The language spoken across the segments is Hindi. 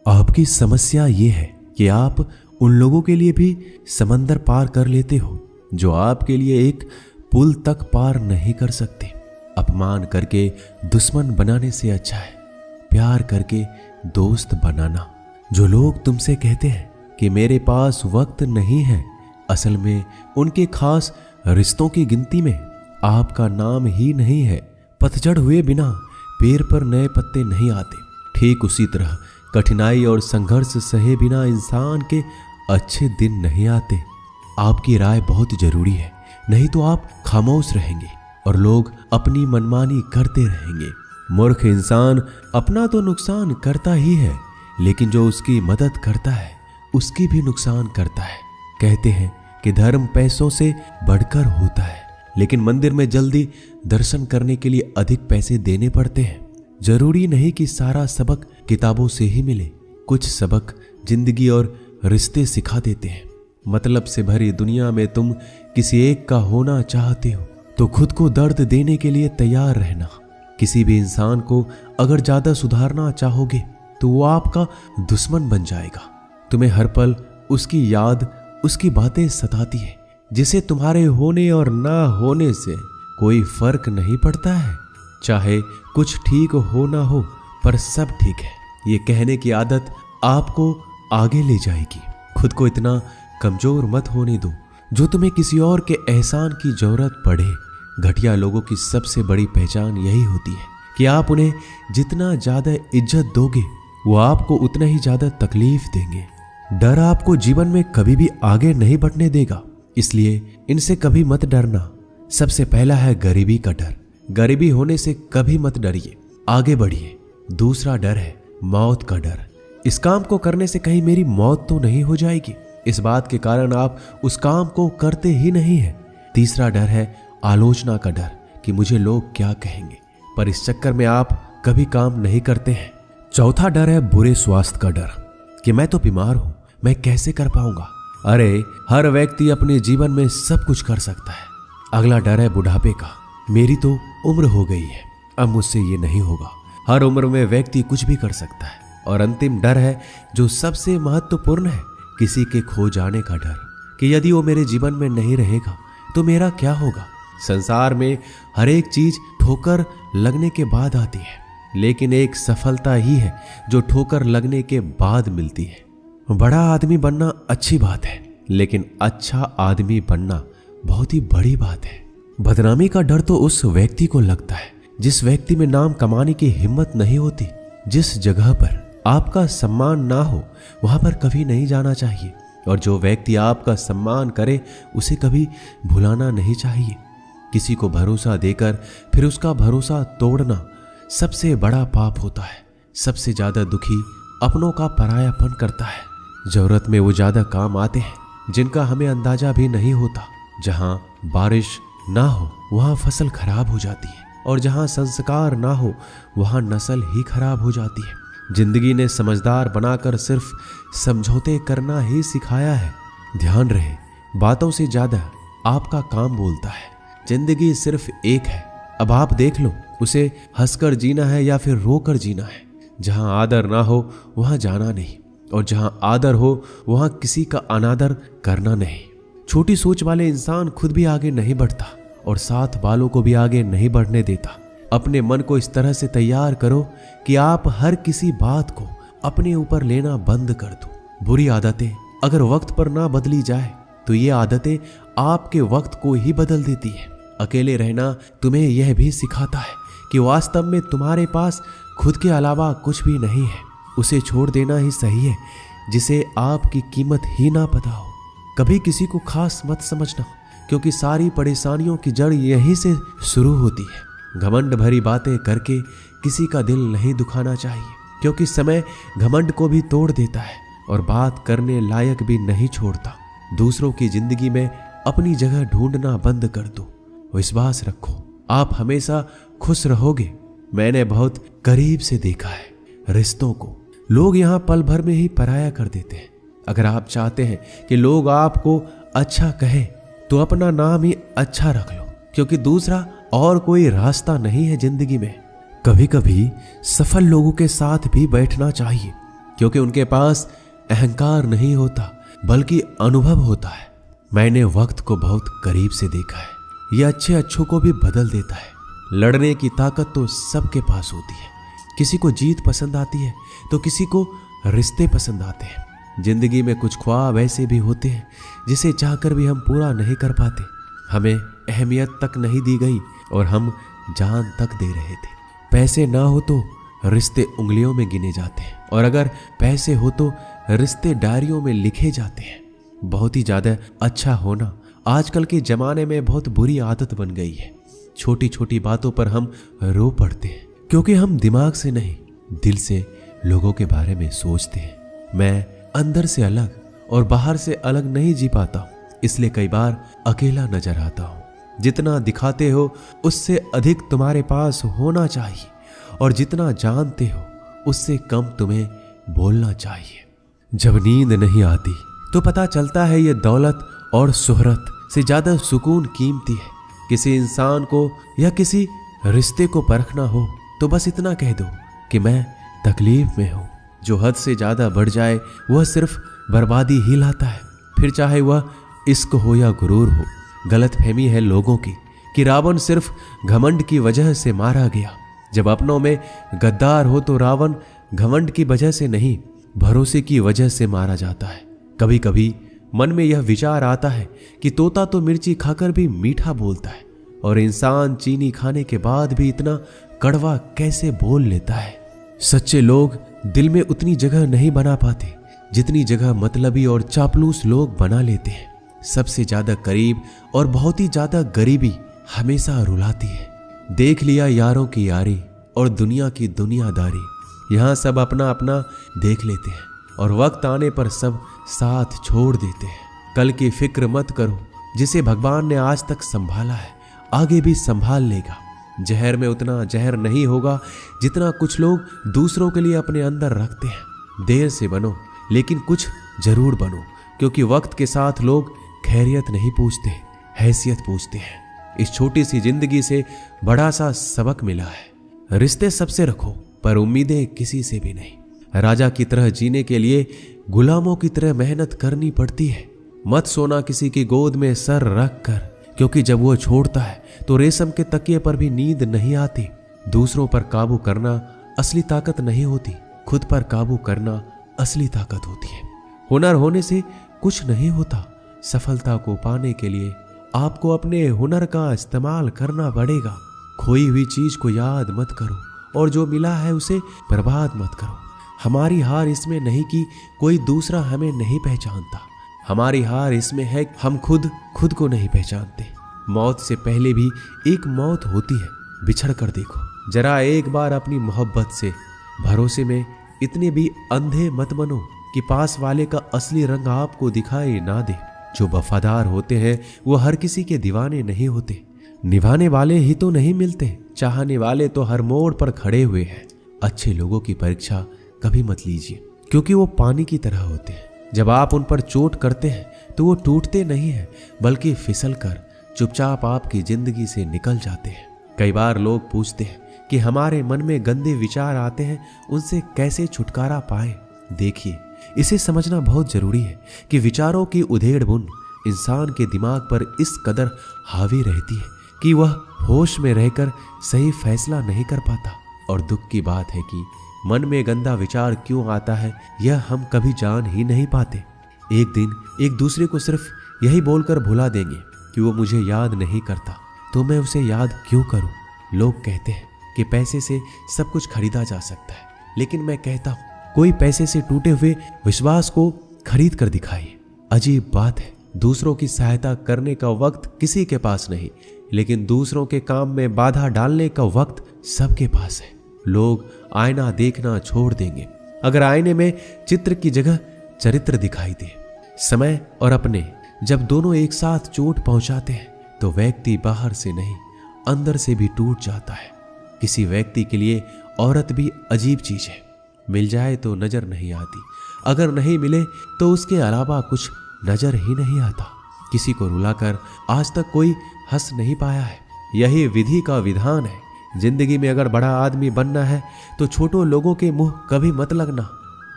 आपकी समस्या ये है कि आप उन लोगों के लिए भी समंदर पार कर लेते हो जो आपके लिए एक पुल तक पार नहीं कर सकते। अपमान करके दुश्मन बनाने से अच्छा है प्यार करके दोस्त बनाना। जो लोग तुमसे कहते हैं कि मेरे पास वक्त नहीं है, असल में उनके खास रिश्तों की गिनती में आपका नाम ही नहीं है। पतझड़ हुए बिना पेड़ पर नए पत्ते नहीं आते। ठीक उसी तरह कठिनाई और संघर्ष सहे बिना इंसान के अच्छे दिन नहीं आते। आपकी राय बहुत जरूरी है, नहीं तो आप खामोश रहेंगे और लोग अपनी मनमानी करते रहेंगे। मूर्ख इंसान अपना तो नुकसान करता ही है, लेकिन जो उसकी मदद करता है उसकी भी नुकसान करता है। कहते हैं कि धर्म पैसों से बढ़कर होता है, लेकिन मंदिर में जल्दी दर्शन करने के लिए अधिक पैसे देने पड़ते हैं। जरूरी नहीं कि सारा सबक किताबों से ही मिले। कुछ सबक जिंदगी और रिश्ते सिखा देते हैं। मतलब से भरी दुनिया में तुम किसी एक का होना चाहते हो तो खुद को दर्द देने के लिए तैयार रहना। किसी भी इंसान को अगर ज्यादा सुधारना चाहोगे तो वो आपका दुश्मन बन जाएगा। तुम्हें हर पल उसकी याद, उसकी बातें सताती है, जिसे तुम्हारे होने और ना होने से कोई फर्क नहीं पड़ता है। चाहे कुछ ठीक हो ना हो, पर सब ठीक है ये कहने की आदत आपको आगे ले जाएगी। खुद को इतना कमजोर मत होने दो जो तुम्हें किसी और के एहसान की जरूरत पड़े। घटिया लोगों की सबसे बड़ी पहचान यही होती है कि आप उन्हें जितना ज्यादा इज्जत दोगे वो आपको उतना ही ज्यादा तकलीफ देंगे। डर आपको जीवन में कभी भी आगे नहीं बढ़ने देगा, इसलिए इनसे कभी मत डरना। सबसे पहला है गरीबी का डर। गरीबी होने से कभी मत डरिए, आगे बढ़िए। दूसरा डर है मौत का डर। इस काम को करने से कहीं मेरी मौत तो नहीं हो जाएगी, इस बात के कारण आप उस काम को करते ही नहीं है। तीसरा डर है आलोचना का डर कि मुझे लोग क्या कहेंगे, पर इस चक्कर में आप कभी काम नहीं करते हैं। चौथा डर है बुरे स्वास्थ्य का डर कि मैं तो बीमार हूं, मैं कैसे कर पाऊंगा। अरे हर व्यक्ति अपने जीवन में सब कुछ कर सकता है। अगला डर है बुढ़ापे का। मेरी तो उम्र हो गई है, अब मुझसे ये नहीं होगा। हर उम्र में व्यक्ति कुछ भी कर सकता है। और अंतिम डर है जो सबसे महत्वपूर्ण है, किसी के खो जाने का डर कि यदि वो मेरे जीवन में नहीं रहेगा तो मेरा क्या होगा। संसार में हर एक चीज ठोकर लगने के बाद आती है, लेकिन एक सफलता ही है जो ठोकर लगने के बाद मिलती है। बड़ा आदमी बनना अच्छी बात है, लेकिन अच्छा आदमी बनना बहुत ही बड़ी बात है। बदनामी का डर तो उस व्यक्ति को लगता है जिस व्यक्ति में नाम कमाने की हिम्मत नहीं होती। जिस जगह पर आपका सम्मान ना हो वहां पर कभी नहीं जाना चाहिए, और जो व्यक्ति आपका सम्मान करे उसे कभी भुलाना नहीं चाहिए। किसी को भरोसा देकर फिर उसका भरोसा तोड़ना सबसे बड़ा पाप होता है। सबसे ज्यादा दुखी अपनों का परायापन करता है। जरूरत में वो ज्यादा काम आते हैं जिनका हमें अंदाजा भी नहीं होता। जहां बारिश ना हो वहां फसल खराब हो जाती है, और जहां संस्कार ना हो वहां नस्ल ही खराब हो जाती है। जिंदगी ने समझदार बनाकर सिर्फ समझौते करना ही सिखाया है। ध्यान रहे, बातों से ज्यादा आपका काम बोलता है। जिंदगी सिर्फ एक है, अब आप देख लो उसे हंसकर जीना है या फिर रोकर जीना है। जहां आदर ना हो वहां जाना नहीं, और जहां आदर हो वहां किसी का अनादर करना नहीं। छोटी सोच वाले इंसान खुद भी आगे नहीं बढ़ता और साथ वालों को भी आगे नहीं बढ़ने देता। अपने मन को इस तरह से तैयार करो कि आप हर किसी बात को अपने ऊपर लेना बंद कर दो। बुरी आदतें अगर वक्त पर ना बदली जाए तो ये आदतें आपके वक्त को ही बदल देती है। अकेले रहना तुम्हें यह भी सिखाता है कि वास्तव में तुम्हारे पास खुद के अलावा कुछ भी नहीं है। उसे छोड़ देना ही सही है जिसे आपकी कीमत ही ना पता हो। कभी किसी को खास मत समझना, क्योंकि सारी परेशानियों की जड़ यहीं से शुरू होती है। घमंड भरी बातें करके किसी का दिल नहीं दुखाना चाहिए, क्योंकि समय घमंड को भी तोड़ देता है और बात करने लायक भी नहीं छोड़ता। दूसरों की जिंदगी में अपनी जगह ढूंढना बंद कर दो। विश्वास रखो, आप हमेशा खुश रहोगे। मैंने बहुत करीब से देखा है रिश्तों को। लोग यहाँ पल भर में ही पराया कर देते हैं। अगर आप चाहते हैं कि लोग आपको अच्छा कहें तो अपना नाम ही अच्छा रख लो, क्योंकि दूसरा और कोई रास्ता नहीं है जिंदगी में। कभी कभी सफल लोगों के साथ भी बैठना चाहिए, क्योंकि उनके पास अहंकार नहीं होता बल्कि अनुभव होता है। मैंने वक्त को बहुत करीब से देखा है। यह अच्छों को भी बदल देता है। लड़ने की ताकत तो सबके पास होती है। किसी को जीत पसंद आती है तो किसी को रिश्ते पसंद आते हैं। जिंदगी में कुछ ख्वाब ऐसे भी होते हैं जिसे चाहकर भी हम पूरा नहीं कर पाते। हमें अहमियत तक नहीं दी गई और हम जान तक दे रहे थे। पैसे ना हो तो रिश्ते उंगलियों में गिने जाते हैं और अगर पैसे हो तो रिश्ते डायरियों में लिखे जाते हैं। बहुत ही ज्यादा अच्छा होना आजकल के जमाने में बहुत बुरी आदत बन गई है। छोटी छोटी बातों पर हम रो पड़ते हैं क्योंकि हम दिमाग से नहीं दिल से लोगों के बारे में सोचते हैं। मैं अंदर से अलग और बाहर से अलग नहीं जी पाता हूं, इसलिए कई बार अकेला नजर आता हूं। जितना दिखाते हो उससे अधिक तुम्हारे पास होना चाहिए और जितना जानते हो उससे कम तुम्हें बोलना चाहिए। जब नींद नहीं आती तो पता चलता है ये दौलत और शोहरत से ज्यादा सुकून कीमती है। किसी इंसान को या किसी रिश्ते को परखना हो तो बस इतना कह दो कि मैं तकलीफ में हूं। जो हद से ज्यादा बढ़ जाए वह सिर्फ बर्बादी ही लाता है, फिर चाहे वह इश्क हो या गुरूर हो। गलतफहमी है लोगों की कि रावण सिर्फ घमंड की वजह से मारा गया। जब अपनों में गद्दार हो तो रावण घमंड की वजह से नहीं, भरोसे की वजह से मारा जाता है। कभी कभी मन में यह विचार आता है कि तोता तो मिर्ची खाकर भी मीठा बोलता है और इंसान चीनी खाने के बाद भी इतना कड़वा कैसे बोल लेता है। सच्चे लोग दिल में उतनी जगह नहीं बना पाते जितनी जगह मतलबी और चापलूस लोग बना लेते हैं। सबसे ज्यादा करीब और बहुत ही ज्यादा गरीबी हमेशा रुलाती है। देख लिया यारों की यारी और दुनिया की दुनियादारी। यहाँ सब अपना अपना देख लेते हैं और वक्त आने पर सब साथ छोड़ देते हैं। कल की फिक्र मत करो, जिसे भगवान ने आज तक संभाला है आगे भी संभाल लेगा। जहर में उतना जहर नहीं होगा जितना कुछ लोग दूसरों के लिए अपने अंदर रखते हैं। देर से बनो लेकिन कुछ जरूर बनो, क्योंकि वक्त के साथ लोग खैरियत नहीं पूछते, हैसियत पूछते हैं। इस छोटी सी जिंदगी से बड़ा सा सबक मिला है। रिश्ते सबसे रखो पर उम्मीदें किसी से भी नहीं। राजा की तरह जीने के लिए गुलामों की तरह मेहनत करनी पड़ती है। मत सोना किसी की गोद में सर रख कर, क्योंकि जब वो छोड़ता है तो रेशम के तकिए पर भी नींद नहीं आती। दूसरों पर काबू करना असली ताकत नहीं होती, खुद पर काबू करना असली ताकत होती है। हुनर होने से कुछ नहीं होता। सफलता को पाने के लिए आपको अपने हुनर का इस्तेमाल करना पड़ेगा। खोई हुई चीज को याद मत करो और जो मिला है उसे बर्बाद मत करो। हमारी हार इसमें नहीं कि कोई दूसरा हमें नहीं पहचानता, हमारी हार इसमें है हम खुद को नहीं पहचानते। मौत से पहले भी एक मौत होती है, बिछड़ कर देखो। जरा एक बार अपनी मोहब्बत से भरोसे में इतने भी अंधे मत बनो कि पास वाले का असली रंग आपको दिखाई ना दे। जो वफादार होते हैं वो हर किसी के दीवाने नहीं होते। निभाने वाले ही तो नहीं मिलते, चाहने वाले तो हर मोड़ पर खड़े हुए हैं। अच्छे लोगों की परीक्षा कभी मत लीजिए, क्योंकि वो पानी की तरह होते हैं। जब आप उन पर चोट करते हैं तो वो टूटते नहीं हैं, बल्कि फिसल कर चुपचाप आपकी जिंदगी से निकल जाते हैं। कई बार लोग पूछते हैं कि हमारे मन में गंदे विचार आते हैं, उनसे कैसे छुटकारा पाएं। देखिए, इसे समझना बहुत जरूरी है कि विचारों की उधेड़ बुन इंसान के दिमाग पर इस कदर हावी रहती है कि वह होश में रहकर सही फैसला नहीं कर पाता। और दुख की बात है कि मन में गंदा विचार क्यों आता है यह हम कभी जान ही नहीं पाते। एक दिन एक दूसरे को सिर्फ यही बोलकर भुला देंगे कि वो मुझे याद नहीं करता, तो मैं उसे याद क्यों करूं। लोग कहते हैं कि पैसे से सब कुछ खरीदा जा सकता है, लेकिन मैं कहता हूं कोई पैसे से टूटे हुए विश्वास को खरीद कर दिखाइए। अजीब बात है, दूसरों की सहायता करने का वक्त किसी के पास नहीं, लेकिन दूसरों के काम में बाधा डालने का वक्त सबके पास है। लोग आईना देखना छोड़ देंगे अगर आईने में चित्र की जगह चरित्र दिखाई दे। समय और अपने जब दोनों एक साथ चोट पहुंचाते हैं तो व्यक्ति बाहर से नहीं अंदर से भी टूट जाता है। किसी व्यक्ति के लिए औरत भी अजीब चीज है। मिल जाए तो नजर नहीं आती, अगर नहीं मिले तो उसके अलावा कुछ नजर ही नहीं आता। किसी को रुलाकर आज तक कोई हंस नहीं पाया है। यही विधि का विधान है। जिंदगी में अगर बड़ा आदमी बनना है तो छोटों लोगों के मुंह कभी मत लगना।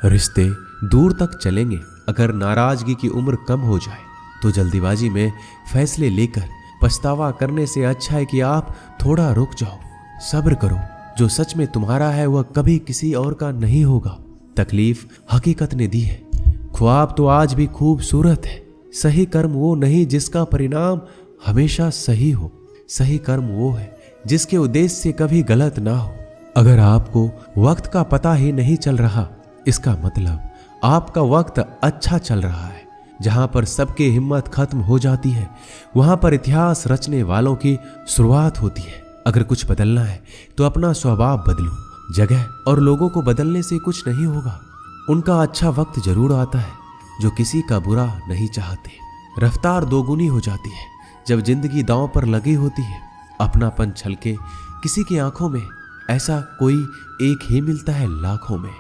रिश्ते दूर तक चलेंगे। अगर नाराजगी की उम्र कम हो जाए तो जल्दीबाजी में फैसले लेकर पछतावा करने से अच्छा है कि आप थोड़ा रुक जाओ, सब्र करो। जो सच में तुम्हारा है वह कभी किसी और का नहीं होगा। तकलीफ हकीकत ने दी है, ख्वाब तो आज भी खूबसूरत है। सही कर्म वो नहीं जिसका परिणाम हमेशा सही हो, सही कर्म वो है जिसके उद्देश्य से कभी गलत ना हो। अगर आपको वक्त का पता ही नहीं चल रहा, इसका मतलब आपका वक्त अच्छा चल रहा है। जहां पर सबकी हिम्मत खत्म हो जाती है वहां पर इतिहास रचने वालों की शुरुआत होती है। अगर कुछ बदलना है तो अपना स्वभाव बदलो। जगह और लोगों को बदलने से कुछ नहीं होगा। उनका अच्छा वक्त जरूर आता है जो किसी का बुरा नहीं चाहते। रफ्तार दोगुनी हो जाती है जब जिंदगी दांव पर लगी होती है। अपनापन छलके किसी की आंखों में, ऐसा कोई एक ही मिलता है लाखों में।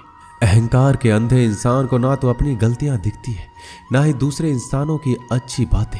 अहंकार के अंधे इंसान को ना तो अपनी गलतियां दिखती है ना ही दूसरे इंसानों की अच्छी बातें।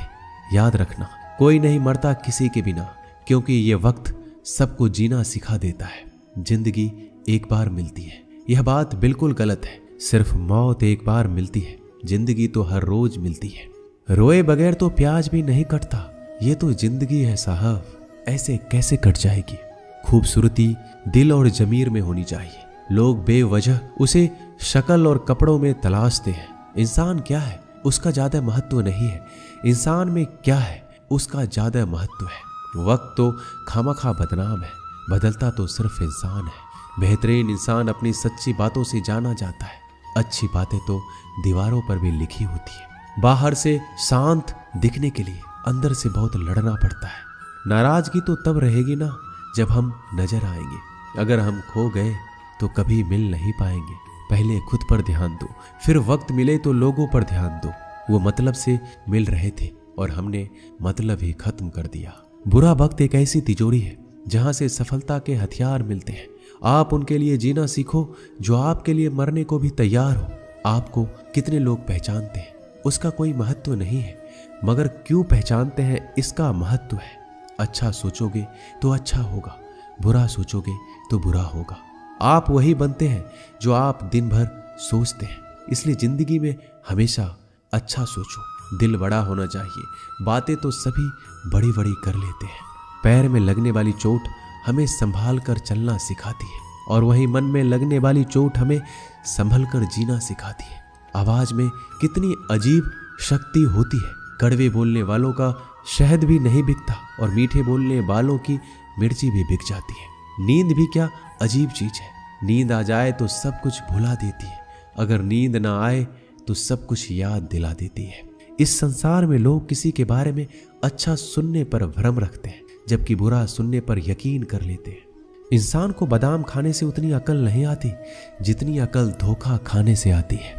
याद रखना, कोई नहीं मरता किसी के बिना, क्योंकि ये वक्त सबको जीना सिखा देता है। जिंदगी एक बार मिलती है, यह बात बिल्कुल गलत है। सिर्फ मौत एक बार मिलती है, जिंदगी तो हर रोज मिलती है। रोए बगैर तो प्याज भी नहीं कटता, ये तो जिंदगी है साहब, ऐसे कैसे कट जाएगी। खूबसूरती दिल और जमीर में होनी चाहिए। लोग बेवजह उसे शक्ल और कपड़ों में तलाशते हैं। इंसान क्या है उसका ज्यादा महत्व नहीं है, इंसान में क्या है उसका ज्यादा महत्व है। वक्त तो खामखा बदनाम है, बदलता तो सिर्फ इंसान है। बेहतरीन इंसान अपनी सच्ची बातों से जाना जाता है। अच्छी बातें तो दीवारों पर भी लिखी होती है। बाहर से शांत दिखने के लिए अंदर से बहुत लड़ना पड़ता है। नाराजगी तो तब रहेगी ना जब हम नजर आएंगे। अगर हम खो गए तो कभी मिल नहीं पाएंगे। पहले खुद पर ध्यान दो, फिर वक्त मिले तो लोगों पर ध्यान दो। वो मतलब से मिल रहे थे और हमने मतलब ही खत्म कर दिया। बुरा वक्त एक ऐसी तिजोरी है जहां से सफलता के हथियार मिलते हैं। आप उनके लिए जीना सीखो जो आपके लिए मरने को भी तैयार हो। आपको कितने लोग पहचानते हैं उसका कोई महत्व नहीं है, मगर क्यों पहचानते हैं इसका महत्व है। अच्छा सोचोगे तो अच्छा होगा, बुरा सोचोगे तो बुरा होगा। आप वही बनते हैं जो आप दिन भर सोचते हैं। इसलिए जिंदगी में हमेशा अच्छा सोचो। दिल बड़ा होना चाहिए। बातें तो सभी बड़ी बड़ी कर लेते हैं। पैर में लगने वाली चोट हमें संभाल कर चलना सिखाती है और वही मन में लगने वाली चोट हमें संभल कर जीना सिखाती है। आवाज में कितनी अजीब शक्ति होती है। कड़वे बोलने वालों का शहद भी नहीं बिकता और मीठे बोलने वालों की मिर्ची भी बिक जाती है। नींद भी क्या अजीब चीज है। नींद आ जाए तो सब कुछ भुला देती है, अगर नींद ना आए तो सब कुछ याद दिला देती है। इस संसार में लोग किसी के बारे में अच्छा सुनने पर भ्रम रखते हैं, जबकि बुरा सुनने पर यकीन कर लेते हैं। इंसान को बादाम खाने से उतनी अकल नहीं आती जितनी अकल धोखा खाने से आती है।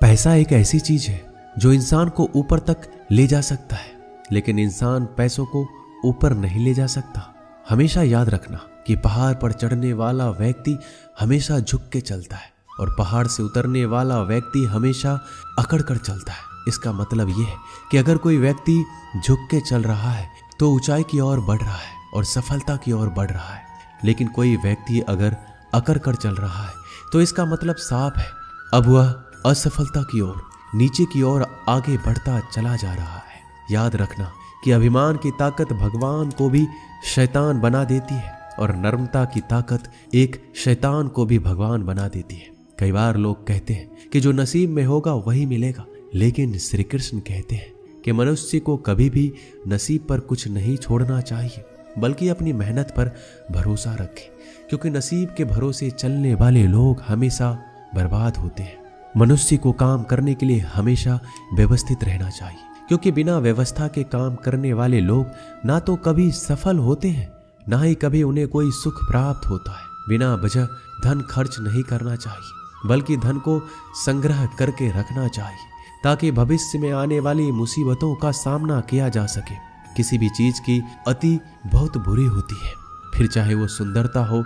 पैसा एक ऐसी चीज है जो इंसान को ऊपर तक ले जा सकता है, लेकिन इंसान पैसों को ऊपर नहीं ले जा सकता। हमेशा याद रखना कि पहाड़ पर चढ़ने वाला व्यक्ति हमेशा झुक के चलता है और पहाड़ से उतरने वाला व्यक्ति हमेशा अकड़ कर चलता है। इसका मतलब यह है कि अगर कोई व्यक्ति झुक के चल रहा है तो ऊंचाई की ओर बढ़ रहा है और सफलता की ओर बढ़ रहा है, लेकिन कोई व्यक्ति अगर अकड़ कर चल रहा है तो इसका मतलब साफ है, अब वह असफलता की ओर, नीचे की ओर आगे बढ़ता चला जा रहा है। याद रखना कि अभिमान की ताकत भगवान को भी शैतान बना देती है और नम्रता की ताकत एक शैतान को भी भगवान बना देती है। कई बार लोग कहते हैं कि जो नसीब में होगा वही मिलेगा, लेकिन श्री कृष्ण कहते हैं कि मनुष्य को कभी भी नसीब पर कुछ नहीं छोड़ना चाहिए, बल्कि अपनी मेहनत पर भरोसा रखे, क्योंकि नसीब के भरोसे चलने वाले लोग हमेशा बर्बाद होते हैं। मनुष्य को काम करने के लिए हमेशा व्यवस्थित रहना चाहिए, क्योंकि बिना व्यवस्था के काम करने वाले लोग ना तो कभी सफल होते हैं, ना ही कभी उन्हें कोई सुख प्राप्त होता है। बिना वजह धन खर्च नहीं करना चाहिए, बल्कि धन को संग्रह करके रखना चाहिए ताकि भविष्य में आने वाली मुसीबतों का सामना किया जा सके। किसी भी चीज की अति बहुत बुरी होती है, फिर चाहे वो सुंदरता हो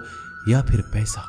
या फिर पैसा।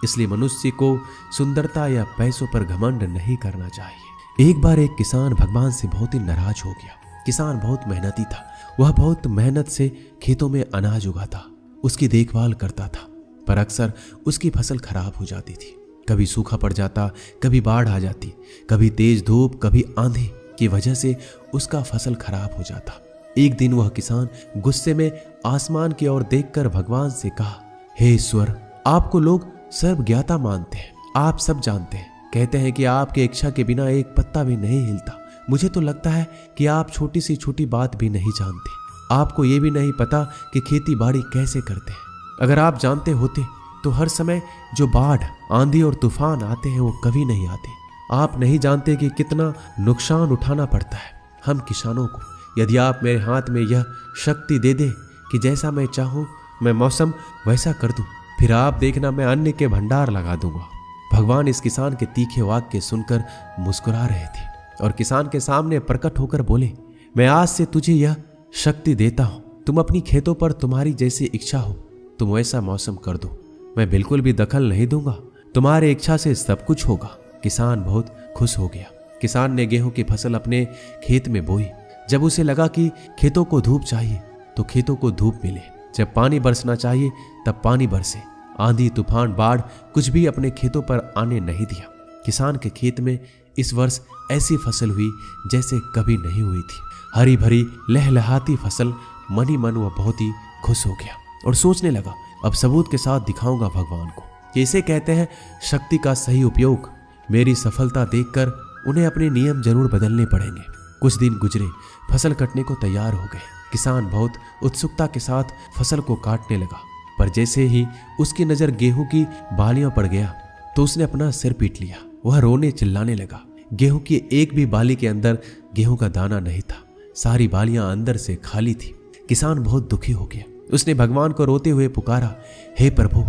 इसलिए मनुष्य को सुंदरता या पैसों पर घमंड नहीं करना चाहिए। एक बार एक किसान भगवान से बहुत ही नाराज हो गया। किसान बहुत मेहनती था, वह बहुत मेहनत से खेतों में अनाज उगाता, उसकी देखभाल करता था, पर अक्सर उसकी फसल खराब हो जाती थी। कभी सूखा पड़ जाता, कभी बाढ़ आ जाती, कभी तेज धूप, कभी आंधी की वजह से उसका फसल खराब हो जाता। एक दिन वह किसान गुस्से में आसमान की ओर देखकर भगवान से कहा, हे ईश्वर, आपको लोग सर्वज्ञाता मानते हैं, आप सब जानते हैं, कहते हैं कि आपके इच्छा के बिना एक पत्ता भी नहीं हिलता। मुझे तो लगता है कि आप छोटी सी छोटी बात भी नहीं जानते। आपको ये भी नहीं पता कि खेती बाड़ी कैसे करते हैं। अगर आप जानते होते तो हर समय जो बाढ़, आंधी और तूफान आते हैं वो कभी नहीं आते। आप नहीं जानते कि कितना नुकसान उठाना पड़ता है हम किसानों को। यदि आप मेरे हाथ में यह शक्ति दे दे कि जैसा मैं चाहूं मैं मौसम वैसा कर दूं, फिर आप देखना मैं अन्न के भंडार लगा दूंगा। भगवान इस किसान के तीखे वाक्य सुनकर मुस्कुरा रहे थे और किसान के सामने प्रकट होकर बोले, मैं आज से तुझे यह शक्ति देता हूं। तुम अपनी खेतों पर तुम्हारी जैसी इच्छा हो तुम वैसा मौसम कर दो। मैं बिल्कुल भी दखल नहीं दूंगा। तुम्हारी इच्छा से सब कुछ होगा। किसान बहुत खुश हो गया। किसान ने गेहूं की फसल अपने खेत में बोई। जब उसे लगा कि खेतों को धूप चाहिए तो खेतों को धूप मिले, जब पानी बरसना चाहिए तब पानी बरसे। आंधी, तूफान, बाढ़ कुछ भी अपने खेतों पर आने नहीं दिया। किसान के खेत में इस वर्ष ऐसी फसल हुई जैसे कभी नहीं हुई थी। हरी भरी लहलहाती फसल। मन ही मन वह बहुत ही खुश हो गया और सोचने लगा, अब सबूत के साथ दिखाऊंगा भगवान को कि इसे कहते हैं शक्ति का सही उपयोग। मेरी सफलता देखकर उन्हें अपने नियम जरूर बदलने पड़ेंगे। कुछ दिन गुजरे, फसल कटने को तैयार हो गए। किसान बहुत उत्सुकता के साथ फसल को काटने लगा, पर जैसे ही उसकी नजर गेहूं की बालियों पर गया तो उसने अपना सिर पीट लिया। वह रोने चिल्लाने लगा। गेहूं की एक भी बाली के अंदर गेहूं का दाना नहीं था। सारी बालियां अंदर से खाली थी। किसान बहुत दुखी हो गया। उसने भगवान को रोते हुए पुकारा, हे प्रभु,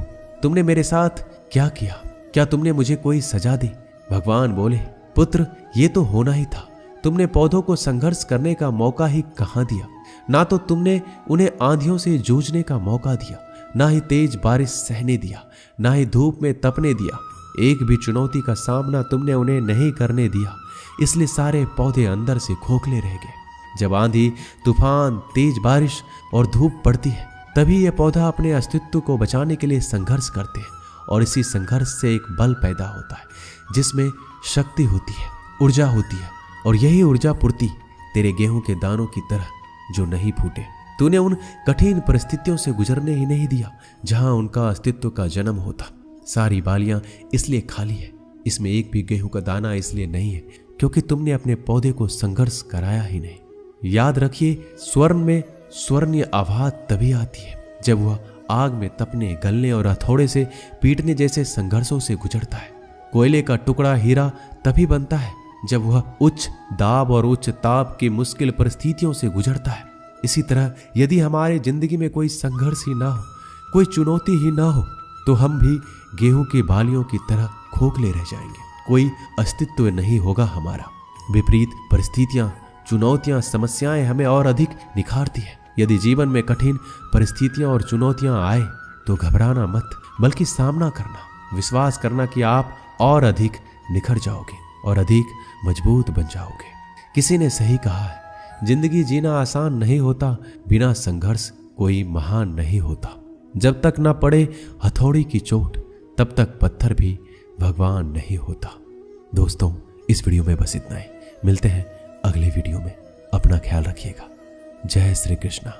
तुमने मेरे साथ क्या किया? क्या तुमने मुझे कोई सजा दी? भगवान बोले, पुत्र, ये तो होना ही था। तुमने पौधों को संघर्ष करने का मौका ही कहां दिया। ना तो तुमने उन्हें आंधियों से जूझने का मौका दिया, ना ही तेज बारिश सहने दिया, ना ही धूप में तपने दिया। एक भी चुनौती का सामना तुमने उन्हें नहीं करने दिया। इसलिए सारे पौधे अंदर से खोखले रह गए। जब आंधी, तूफान, तेज बारिश और धूप पड़ती है तभी यह पौधा अपने अस्तित्व को बचाने के लिए संघर्ष करते हैं और इसी संघर्ष से एक बल पैदा होता है जिसमें शक्ति होती है, ऊर्जा होती है। और यही ऊर्जा पूर्ति तेरे गेहूं के दानों की तरह जो नहीं फूटे। तूने उन कठिन परिस्थितियों से गुजरने ही नहीं दिया जहां उनका अस्तित्व का जन्म होता। सारी बालियां इसलिए खाली है, इसमें एक भी गेहूं का दाना इसलिए नहीं है क्योंकि तुमने अपने पौधे को संघर्ष कराया ही नहीं। याद रखिए, स्वर्ण में स्वर्णीय आवाज तभी आती है जब वह आग में तपने, गलने और हथौड़े से पीटने जैसे संघर्षों से गुजरता है। कोयले का टुकड़ा हीरा तभी बनता है जब वह उच्च दाब और उच्च ताप की मुश्किल परिस्थितियों से गुजरता है। इसी तरह यदि हमारे जिंदगी में कोई संघर्ष ही ना हो, कोई चुनौती ही ना हो, तो हम भी गेहूं की बालियों की तरह खोखले रह जाएंगे। कोई अस्तित्व नहीं होगा हमारा। विपरीत परिस्थितियां, चुनौतियां, समस्याएं हमें और अधिक निखारती है। यदि जीवन में कठिन परिस्थितियां और चुनौतियां आए तो घबराना मत, बल्कि सामना करना, विश्वास करना कि आप और अधिक निखर जाओगे और अधिक मजबूत बन जाओगे। किसी ने सही कहा है, जिंदगी जीना आसान नहीं होता, बिना संघर्ष कोई महान नहीं होता। जब तक ना पड़े हथौड़ी की चोट तब तक पत्थर भी भगवान नहीं होता। दोस्तों, इस वीडियो में बस इतना ही। मिलते हैं अगले वीडियो में। अपना ख्याल रखिएगा। जय श्री कृष्णा।